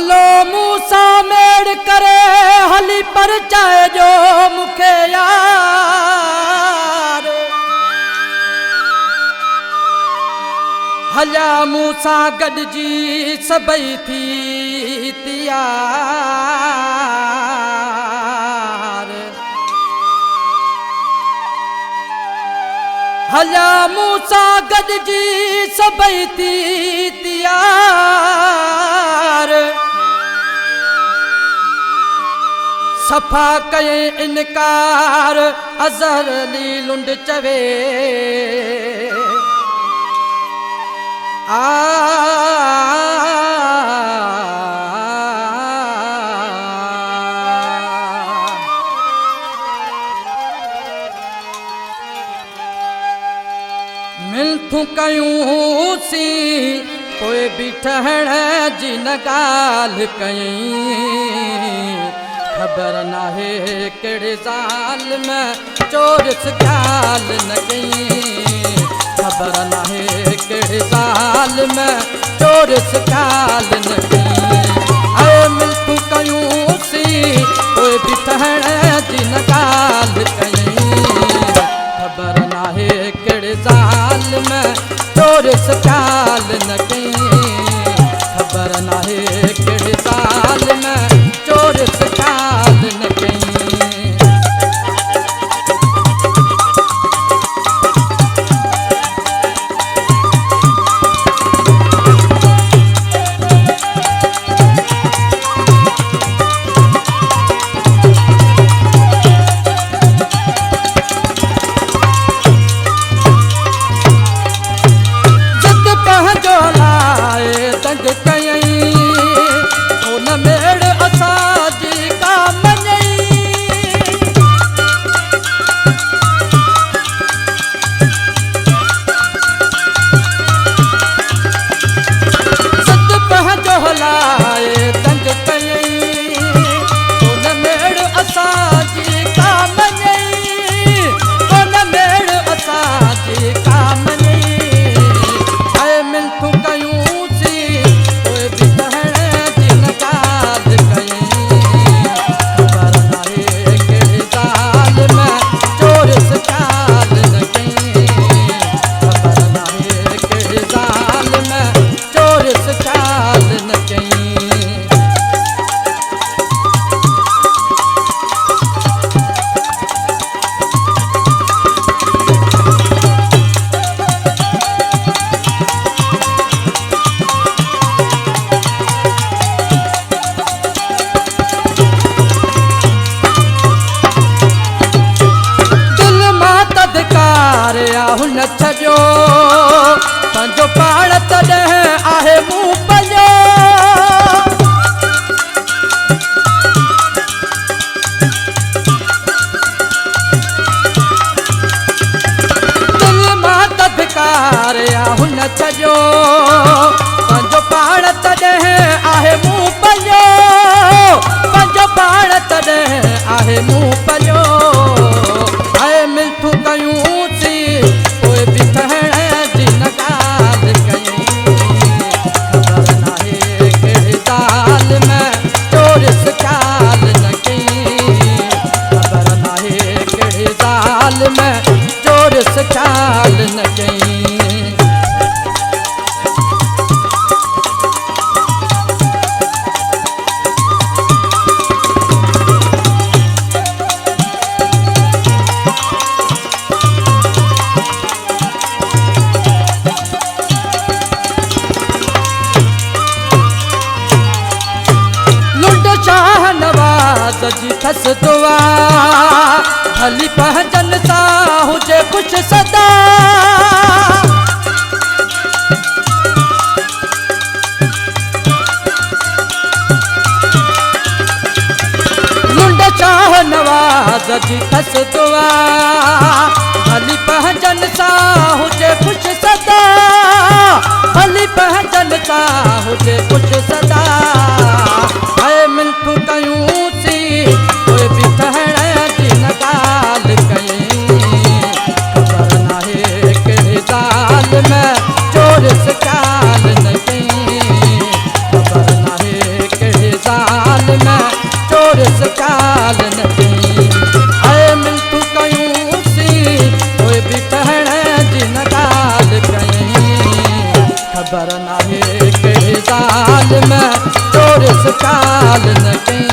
Hello मूसा मेड़ करे हली पर चाहे जो मुखे यार हलिया मूसा गॾिजी सभई थी तैयार हलिया मूसा गॾिजी सभई थी तैयार सफ़ा कये इनकार अज़र अली लुंड चवे मिलथू कयूं सी पोइ बि ठहण जी न ॻाल्हि कयईं ख़बर नाहे कहिड़े ज़ाल में चोरिस ॻाल्हि न कयईं ख़बर नाहे कहिड़े ज़ाल में चोरिस ॻाल्हि न कयईं ऐं मिलथू कयूं सी पोइ बि ठहण जी न ॻाल्हि कयईं ख़बर नाहे कहिड़े ज़ाल में चोरिस ॻाल्हि न कयईं ख़बर नाहे कहिड़े ज़ाल में चोरिस ॻाल्हि न कयईं न छॾियो पंहिंजो पाण तॾहिं आहे मूं पंहिंजो दिलि मां तदकार आहु न छॾियो पंहिंजो पाण तॾहिं आहे मूं पंहिंजो पंहिंजो पाण तॾहिं आहे मूं पंहिंजो ऐं मिलथू कयूं में चोरिस ख़्याल न कयईं लुंड शाह नवाज़ जी खस दुआ भली पहचन सा हुजे कुछ सदा लुंड शाह नवाज़ जी खस दुआ भली पहचन सा हुजे कुछ सदा भली पहचन सा हुजे कुछ सदा ऐं मिलथू कयूं सी कोई बि ठहण जी न ॻाल्हि कयईं ख़बर नाहे कहिड़े ज़ाल में चोरिस ॻाल्हि न कयईं ख़बर नाहे कहिड़े सकाल न कई।